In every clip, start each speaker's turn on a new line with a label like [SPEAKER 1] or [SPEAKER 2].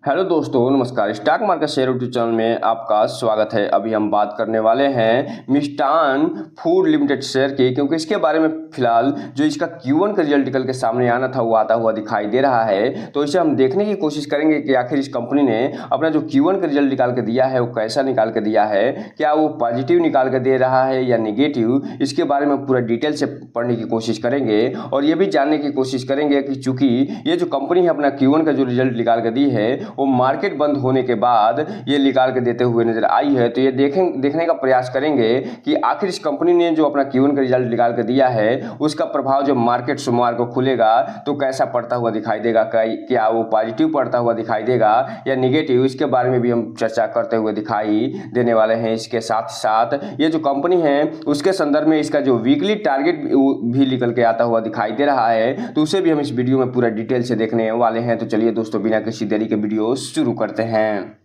[SPEAKER 1] Hello दोस्तों, नमस्कार। Stock market share YouTube channel में आपका स्वागत है। अभी हम बात करने वाले हैं मिष्ठान फूड लिमिटेड शेयर की, क्योंकि इसके बारे में फिलहाल जो इसका Q1 का रिजल्ट निकल के सामने आना था वो आता हुआ दिखाई दे रहा है। तो इसे हम देखने की कोशिश करेंगे कि आखिर इस कंपनी ने अपना जो Q1 का रिजल्ट निकाल के दिया है वो कैसा निकाल के दिया है, क्या वो पॉजिटिव निकाल के दे रहा है या निगेटिव। इसके बारे में पूरा डिटेल से पढ़ने की कोशिश करेंगे और ये भी जानने की कोशिश करेंगे कि चूंकि ये जो कंपनी है अपना Q1 का जो रिजल्ट निकाल के दी है वो मार्केट बंद होने के बाद ये निकाल के देते हुए नजर आई है। तो ये देखने का प्रयास करेंगे कि आखिर इस कंपनी ने जो अपना Q1 का रिजल्ट निकाल के दिया है उसका प्रभाव जो मार्केट सोमवार को खुलेगा तो कैसा पड़ता हुआ दिखाई देगा, क्या वो पॉजिटिव पड़ता हुआ दिखाई देगा या निगेटिव। इसके बारे में भी हम चर्चा करते हुए दिखाई देने वाले हैं। इसके साथ साथ ये जो कंपनी है उसके संदर्भ में इसका जो वीकली टारगेट भी निकल के आता हुआ दिखाई दे रहा है, तो उसे भी हम इस वीडियो में पूरा डिटेल से देखने वाले हैं। तो चलिए दोस्तों, बिना किसी देरी के वीडियो शुरू करते हैं।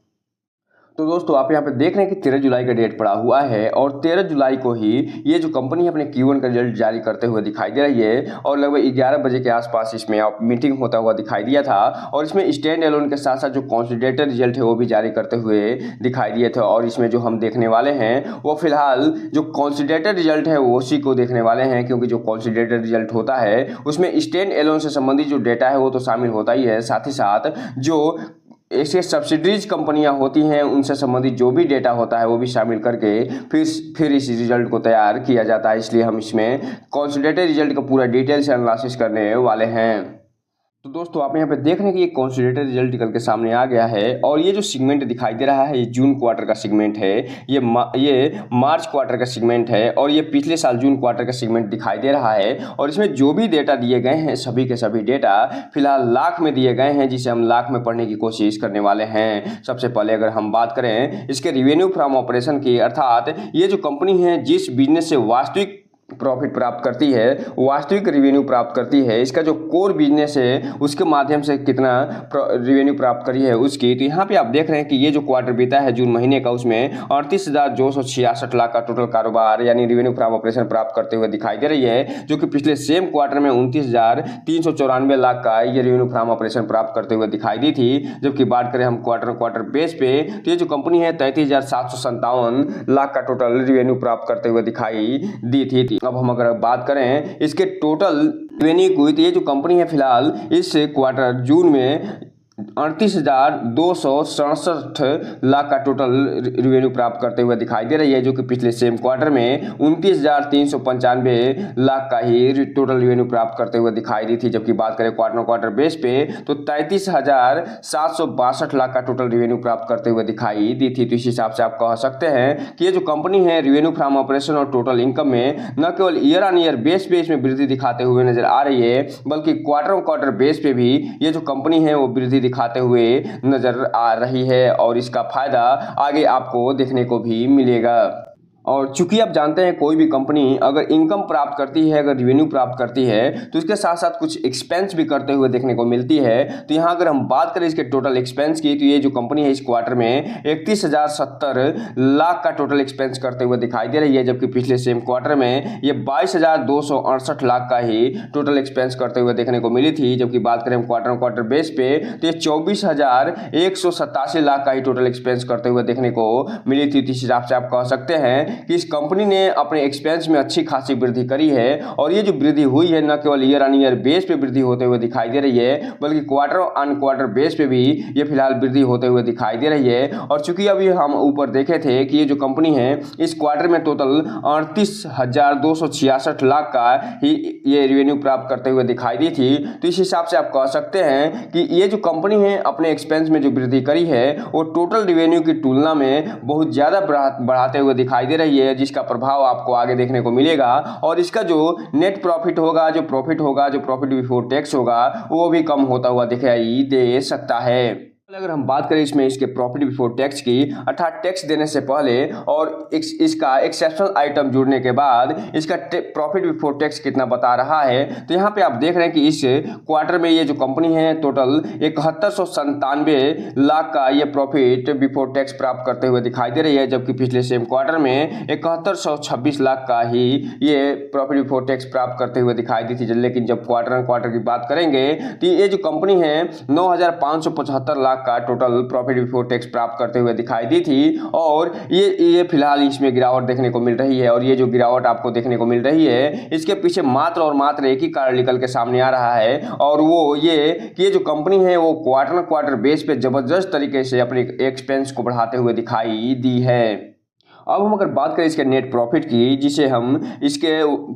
[SPEAKER 1] तो दोस्तों, आप यहाँ पे देख रहे हैं कि 13 जुलाई का डेट पड़ा हुआ है और 13 जुलाई को ही ये जो कंपनी है अपने Q1 का रिजल्ट जारी करते हुए दिखाई दे रही है और लगभग 11 बजे के आसपास इसमें मीटिंग होता हुआ दिखाई दिया था और इसमें स्टैंड एलोन के साथ साथ जो कॉन्सोलिडेटेड रिजल्ट है वो भी जारी करते हुए दिखाई दिए थे। और इसमें जो हम देखने वाले हैं वो फिलहाल जो कॉन्सोलिडेटेड रिजल्ट है वो उसी को देखने वाले हैं, क्योंकि जो कॉन्सोलिडेटेड रिजल्ट होता है उसमें स्टैंड एलोन से संबंधित जो डेटा है वो तो शामिल होता ही है, साथ ही साथ जो ऐसे सब्सिडीज कंपनियां होती हैं उनसे संबंधित जो भी डेटा होता है वो भी शामिल करके फिर इस रिजल्ट को तैयार किया जाता है। इसलिए हम इसमें कॉन्सोलिडेटेड रिजल्ट का पूरा डिटेल से एनालिसिस करने वाले हैं। तो दोस्तों, आप यहाँ पे देख रहे हैं कि ये कॉन्सोलिडेटेड रिजल्ट निकल के सामने आ गया है और ये जो सेगमेंट दिखाई दे रहा है ये जून क्वार्टर का सेगमेंट है, ये मार्च क्वार्टर का सेगमेंट है और ये पिछले साल जून क्वार्टर का सेगमेंट दिखाई दे रहा है। और इसमें जो भी डेटा दिए गए हैं सभी के सभी डेटा फिलहाल लाख में दिए गए हैं, जिसे हम लाख में पढ़ने की कोशिश करने वाले हैं। सबसे पहले अगर हम बात करें इसके रिवेन्यू फ्रॉम ऑपरेशन की, अर्थात ये जो कंपनी है जिस बिजनेस से वास्तविक प्रॉफिट प्राप्त करती है, वास्तविक रिवेन्यू प्राप्त करती है, इसका जो कोर बिजनेस है उसके माध्यम से कितना रिवेन्यू प्राप्त करी है उसकी। तो यहाँ पे आप देख रहे हैं कि ये जो क्वार्टर बीता है जून महीने का उसमें 38,266 लाख का टोटल कारोबार यानी रिवेन्यू फ्रॉम ऑपरेशन प्राप्त करते हुए दिखाई दे रही है, जो कि पिछले सेम क्वार्टर में 29,394 लाख का ये रिवेन्यू फ्रॉम ऑपरेशन प्राप्त करते हुए दिखाई दी थी। जबकि बात करें हम क्वार्टर बेस पे तो ये जो कंपनी है 33,757 लाख का टोटल रिवेन्यू प्राप्त करते हुए दिखाई दी थी। अब हम अगर बात करें इसके टोटल रेवेन्यू की, तो ये जो कंपनी है फिलहाल इस क्वार्टर जून में 38,267 लाख का टोटल रिवेन्यू प्राप्त करते हुए दिखाई दे रही है, जो कि पिछले सेम क्वार्टर में 29,395 लाख का ही टोटल रिवेन्यू प्राप्त करते हुए दिखाई दी थी। जबकि बात करें क्वार्टर बेस पे तो 33,762 लाख का टोटल रिवेन्यू प्राप्त करते हुए दिखाई दी थी। तो इस हिसाब से आप कह सकते हैं कि ये जो कंपनी है रिवेन्यू फ्रॉम ऑपरेशन और टोटल इनकम में न केवल ईयर ऑन ईयर बेस पे इसमें वृद्धि दिखाते हुए नजर आ रही है, बल्कि क्वार्टर बेस पे भी ये जो कंपनी है वो वृद्धि दिखाते हुए नजर आ रही है और इसका फायदा आगे आपको देखने को भी मिलेगा। और चूंकि आप जानते हैं कोई भी कंपनी अगर इनकम प्राप्त करती है, अगर रिवेन्यू प्राप्त करती है तो इसके साथ साथ कुछ एक्सपेंस भी करते हुए देखने को मिलती है। तो यहाँ अगर हम बात करें इसके टोटल एक्सपेंस की, तो ये जो कंपनी है इस क्वार्टर में 31,070 लाख का टोटल एक्सपेंस करते हुए दिखाई दे रही है, जबकि पिछले सेम क्वार्टर में ये 22,268 लाख का ही टोटल एक्सपेंस करते हुए देखने को मिली थी। जबकि बात करें क्वार्टर बेस पे तो ये 24,187 लाख का ही टोटल एक्सपेंस करते हुए देखने को मिली थी। इस हिसाब से आप कह सकते हैं कि इस कंपनी ने अपने एक्सपेंस में अच्छी खासी वृद्धि करी है और ये जो वृद्धि हुई है न केवल ईयर ऑन ईयर बेस पे वृद्धि होते हुए दिखाई दे रही है, बल्कि क्वार्टर ऑन क्वार्टर बेस पे भी ये फिलहाल वृद्धि होते हुए दिखाई दे रही है। और चूंकि अभी हम ऊपर देखे थे कि ये जो कंपनी है इस क्वार्टर में टोटल 38,266 लाख का ही ये रिवेन्यू प्राप्त करते हुए दिखाई दी थी, तो इस हिसाब से आप कह सकते हैं कि ये जो कंपनी है अपने एक्सपेंस में जो वृद्धि करी है वो टोटल रिवेन्यू की तुलना में बहुत ज्यादा बढ़ाते हुए दिखाई दे रही है, जिसका प्रभाव आपको आगे देखने को मिलेगा। और इसका जो नेट प्रॉफिट होगा, जो प्रॉफिट बिफोर टैक्स होगा, वो भी कम होता हुआ दिखाई दे सकता है। अगर हम बात करें इसमें इसके प्रॉफिट बिफोर टैक्स की, अर्थात टैक्स देने से पहले और इसका एक्सेप्शनल आइटम जुड़ने के बाद इसका प्रॉफिट बिफोर टैक्स कितना बता रहा है, तो यहाँ पे आप देख रहे हैं कि इस क्वार्टर में ये जो कंपनी है टोटल 7197 लाख का ये प्रॉफिट बिफोर टैक्स प्राप्त करते हुए दिखाई दे रही है, जबकि पिछले सेम क्वार्टर में 7126 लाख का ही ये प्रॉफिट बिफोर टैक्स प्राप्त करते हुए दिखाई दी थी। लेकिन जब क्वार्टर की बात करेंगे तो ये जो कंपनी है 9,575 लाख का टोटल प्रॉफिट बिफोर टैक्स प्राप्त करते हुए दिखाई दी थी और ये फिलहाल इसमें गिरावट देखने को मिल रही है। और ये जो गिरावट आपको देखने को मिल रही है इसके पीछे मात्र और मात्र एक ही कारण निकल के सामने आ रहा है और वो ये कि ये जो कंपनी है वो क्वार्टर बेस पे जबरदस्त तरीके से अपने एक्सपेंस को बढ़ाते हुए दिखाई दी है। अब हम अगर बात करें इसके नेट प्रॉफिट की, जिसे हम इसके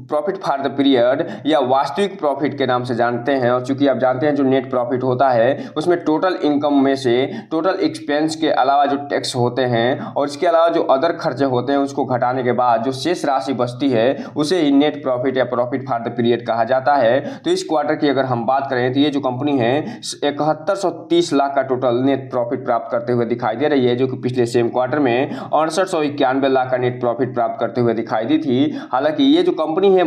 [SPEAKER 1] प्रॉफिट फॉर द पीरियड या वास्तविक प्रॉफिट के नाम से जानते हैं, और चूंकि आप जानते हैं जो नेट प्रॉफिट होता है उसमें टोटल इनकम में से टोटल एक्सपेंस के अलावा जो टैक्स होते हैं और इसके अलावा जो अदर खर्चे होते हैं उसको घटाने के बाद जो शेष राशि बचती है उसे ही नेट प्रॉफिट या प्रॉफिट फॉर द पीरियड कहा जाता है। तो इस क्वार्टर की अगर हम बात करें तो ये जो कंपनी है 7130 लाख का टोटल नेट प्रॉफिट प्राप्त करते हुए दिखाई दे रही है, जो कि पिछले सेम क्वार्टर में 6891 लाख का नेट प्रॉफिट प्राप्त करते हुए दिखाई दी थी। हालांकि ये जो कंपनी है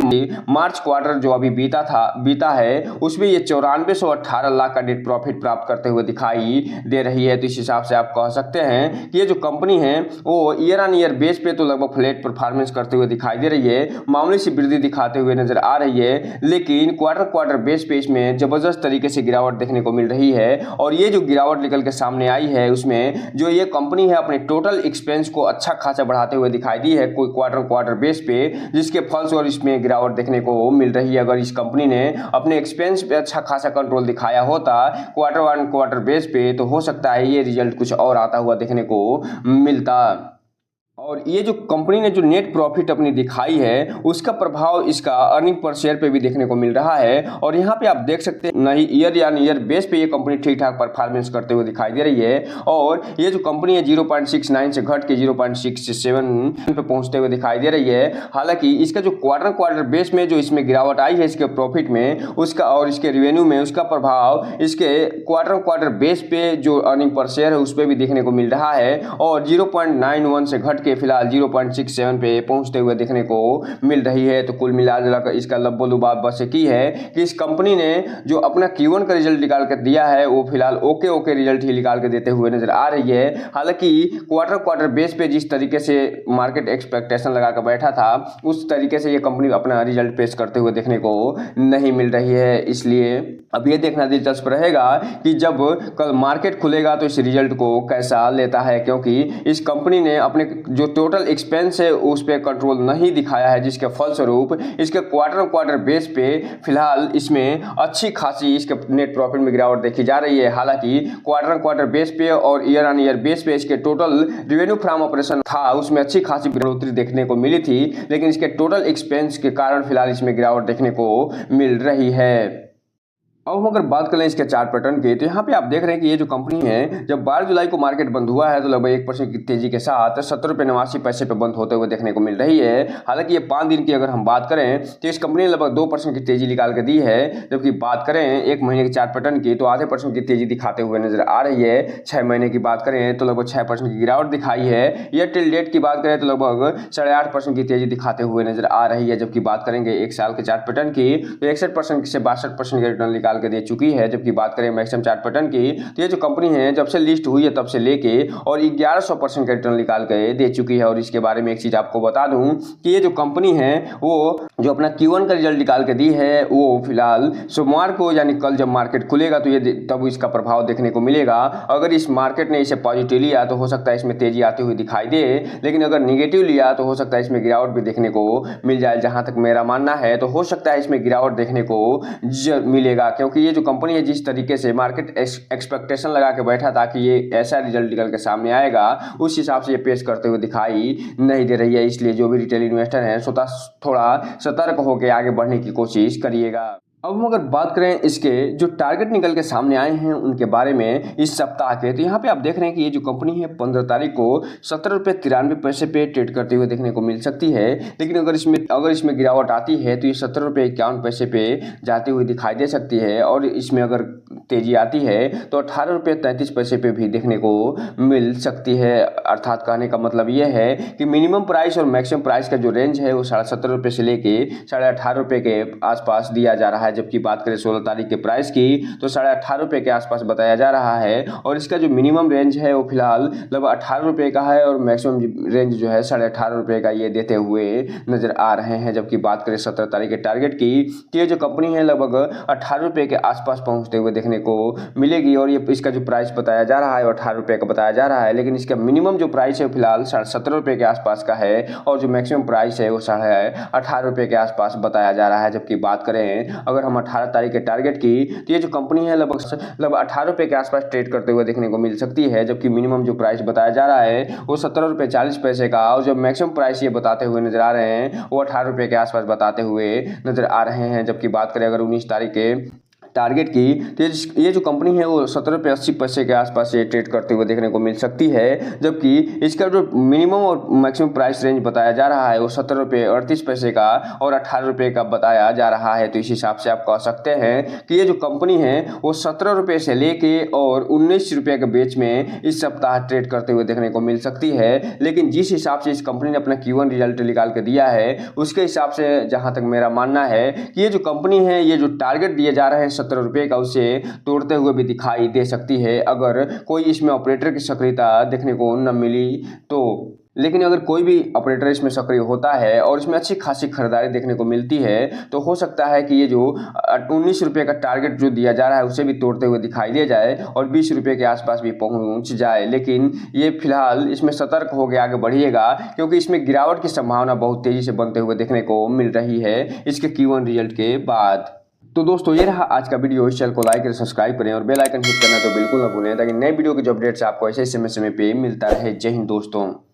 [SPEAKER 1] मार्च क्वार्टर जो अभी बीता है उसमें ये 9418 लाख का नेट प्रॉफिट प्राप्त करते हुए दिखाई दे रही है। तो इस हिसाब से आप कह सकते हैं कि ये जो कंपनी है वो ईयर ऑन ईयर बेस पे तो लगभग फ्लैट परफॉर्मेंस करते हुए दिखाई दे रही है, मामूली सी वृद्धि दिखाते हुए नजर आ रही है, लेकिन क्वार्टर बेस पे इसमें जबरदस्त तरीके से गिरावट देखने को मिल रही है। और ये जो गिरावट निकल के सामने आई है उसमें जो ये कंपनी है अपने टोटल एक्सपेंस को अच्छा खासा बढ़ाते हुए दिखाई दी है कोई क्वार्टर बेस पे, जिसके फलस्वरूप इसमें गिरावट देखने को मिल रही है। अगर इस कंपनी ने अपने एक्सपेंस पे अच्छा खासा कंट्रोल दिखाया होता क्वार्टर बेस पे तो हो सकता है ये रिजल्ट कुछ और आता हुआ देखने को मिलता। और ये जो कंपनी ने जो नेट प्रॉफिट अपनी दिखाई है उसका प्रभाव इसका अर्निंग पर शेयर पे भी देखने को मिल रहा है। और यहाँ पे आप देख सकते हैं नहीं ईयर बेस पे ये कंपनी ठीक ठाक परफॉर्मेंस करते हुए दिखाई दे रही है। और ये जो कंपनी है 0.69 से घट के 0.67 पे पहुंचते हुए दिखाई दे रही है। हालांकि इसका जो क्वार्टर बेस में जो इसमें गिरावट आई है इसके प्रॉफिट में उसका और इसके रेवेन्यू में उसका प्रभाव इसके क्वार्टर बेस पे जो अर्निंग पर शेयर है उस पर भी देखने को मिल रहा है और 0.91 से घट के फिलहाल 0.67 पे पहुंचते हुए देखने को मिल रही है। तो कुल मिलाकर इसका लब्बो लुबाब बस एक ही है कि इस कंपनी ने जो अपना Q1 का रिजल्ट निकाल कर दिया है वो फिलहाल ओके रिजल्ट ही निकाल के देते हुए नजर आ रही है। हालांकि क्वार्टर बेस पे जिस तरीके से मार्केट एक्सपेक्टेशन लगा कर बैठा था उस तरीके से ये कंपनी अपना रिजल्ट पेश करते हुए देखने को नहीं मिल रही है। इसलिए अब ये देखना दिलचस्प रहेगा कि जब कल मार्केट खुलेगा तो इस रिजल्ट को कैसा लेता है, क्योंकि इस कंपनी ने अपने जो टोटल एक्सपेंस है उस पर कंट्रोल नहीं दिखाया है, जिसके फलस्वरूप इसके क्वार्टर बेस पे फिलहाल इसमें अच्छी खासी इसके नेट प्रॉफिट में गिरावट देखी जा रही है। हालांकि क्वार्टर बेस पे और ईयर ऑन ईयर बेस पे इसके टोटल रेवेन्यू फ्रॉम ऑपरेशन था उसमें अच्छी खासी बढ़ोतरी देखने को मिली थी, लेकिन इसके टोटल एक्सपेंस के कारण फिलहाल इसमें गिरावट देखने को मिल रही है। अब हम अगर बात करें इसके चार्ट पैटर्न की तो यहाँ पे आप देख रहे हैं कि ये जो कंपनी है जब 12 जुलाई को मार्केट बंद हुआ है तो लगभग 1% की तेजी के साथ 70.89 पे बंद होते हुए देखने को मिल रही है। हालांकि ये 5 दिन की अगर हम बात करें तो इस कंपनी ने लगभग 2% की तेजी निकाल के दी है, जबकि बात करें 1 महीने के चार्ट पैटर्न की तो आधे % की तेजी दिखाते हुए नजर आ रही है। 6 महीने की बात करें तो लगभग 6% की गिरावट दिखाई है। ईयर टिल डेट की बात करें तो लगभग 8.5% की तेजी दिखाते हुए नजर आ रही है। जबकि बात करेंगे 1 साल के चार्ट पैटर्न की तो 61% से 62% के रिटर्न निकाल के दे चुकी है। जबकि बात करें मैक्सिमम चार्ट पैटर्न की तो ये जो कंपनी है जब से लिस्ट हुई है तब से लेके और 1100% का रिटर्न निकाल के दे चुकी है। और इसके बारे में एक चीज आपको बता दूं कि ये जो कंपनी है वो जो अपना Q1 का रिजल्ट निकाल के दी है वो फिलहाल सोमवार को यानी कल जब मार्केट खुलेगा तो ये तब इसका प्रभाव देखने को मिलेगा। अगर इस मार्केट ने इसे पॉजिटिव लिया तो हो सकता है इसमें तेजी आती हुई दिखाई दे, लेकिन अगर निगेटिव लिया तो हो सकता है इसमें गिरावट भी देखने को मिल जाए। जहां तक मेरा मानना है तो हो सकता है इसमें गिरावट देखने को मिलेगा, क्योंकि ये जो कंपनी है जिस तरीके से मार्केट एक्सपेक्टेशन लगा के बैठा था कि ये ऐसा रिजल्ट निकल के सामने आएगा उस हिसाब से ये पेश करते हुए दिखाई नहीं दे रही है। इसलिए जो भी रिटेल इन्वेस्टर हैं थोड़ा सतर्क होकर आगे बढ़ने की कोशिश करिएगा। अब हम अगर बात करें इसके जो टारगेट निकल के सामने आए हैं उनके बारे में इस सप्ताह के, तो यहाँ पे आप देख रहे हैं कि ये जो कंपनी है 15 तारीख को 17.93 रुपये पे ट्रेड करते हुए देखने को मिल सकती है। लेकिन अगर इसमें गिरावट आती है तो ये 17.51 पे जाती हुई दिखाई दे सकती है। और इसमें अगर तेजी आती है तो 18.33 पे भी देखने को मिल सकती है। अर्थात कहने का मतलब ये है कि मिनिमम प्राइस और मैक्सिमम प्राइस का जो रेंज है वो 17.5 रुपये से लेके 18.5 रुपये के आसपास दिया जा रहा है। जबकि बात करें 16 तारीख के प्राइस की तो 18.5 रुपये के आसपास बताया जा रहा है। और इसका जो मिनिमम रेंज है वो फिलहाल लगभग 18 रुपये का है और मैक्सिमम रेंज जो है 18.5 रुपये का ये देते हुए नजर आ रहे हैं। जबकि बात करें 17 तारीख के टारगेट की तो ये जो कंपनी है लगभग 18 रुपये के आसपास पहुंचते हुए देखने को मिलेगी। और ये इसका जो प्राइस बताया जा रहा है वो 18 रुपये का बताया जा रहा है, लेकिन इसका मिनिमम जो प्राइस है फिलहाल 17.5 रुपये के आसपास का है और जो मैक्सिमम प्राइस है वो 18.5 रुपये के आसपास बताया जा रहा है। जबकि बात करें अगर हम 18 तारीख के टारगेट की, तो ये जो कंपनी है लगभग 18 रुपये के आसपास ट्रेड करते हुए देखने को मिल सकती है। जबकि मिनिमम जो प्राइस बताया जा रहा है वो 17 रुपये 40 पैसे का, और जो मैक्सिमम प्राइस ये बताते हुए नजर आ रहे हैं वो 18 रुपये के आसपास बताते हुए नजर आ रहे हैं। जबकि बात करें अगर 19 तारीख के टारगेट की, तो ये जो कंपनी है वो 17 रुपये 80 पैसे के आसपास ये ट्रेड करते हुए देखने को मिल सकती है। जबकि इसका जो मिनिमम और मैक्सिमम प्राइस रेंज बताया जा रहा है वो 17 रुपये 38 पैसे का और 18 रुपये का बताया जा रहा है। तो इस हिसाब से आप कह सकते हैं कि ये जो कंपनी है वो 17 रुपये से लेके और 19 रुपये के बीच में इस सप्ताह ट्रेड करते हुए देखने को मिल सकती है। लेकिन जिस हिसाब से इस कंपनी ने अपना Q1 रिजल्ट निकाल के दिया है उसके हिसाब से जहाँ तक मेरा मानना है कि ये जो कंपनी है ये जो टारगेट दिए जा रहे हैं 17 रुपये का उसे तोड़ते हुए भी दिखाई दे सकती है, अगर कोई इसमें ऑपरेटर की सक्रियता देखने को न मिली तो। लेकिन अगर कोई भी ऑपरेटर इसमें सक्रिय होता है और इसमें अच्छी खासी खरीदारी देखने को मिलती है तो हो सकता है कि ये जो 19 रुपये का टारगेट जो दिया जा रहा है उसे भी तोड़ते हुए दिखाई दे जाए और 20 रुपये के आसपास भी पहुंच जाए। लेकिन ये फिलहाल इसमें सतर्क हो के आगे बढ़िएगा, क्योंकि इसमें गिरावट की संभावना बहुत तेजी से बनते हुए देखने को मिल रही है इसके Q1 रिजल्ट के बाद। तो दोस्तों ये रहा आज का वीडियो। इस चैनल को लाइक करें, सब्सक्राइब करें और बेल आइकन हिट करना तो बिल्कुल ना भूलें, ताकि नए वीडियो के जो अपडेट्स आपको ऐसे समय पे मिलता रहे। जय हिंद दोस्तों।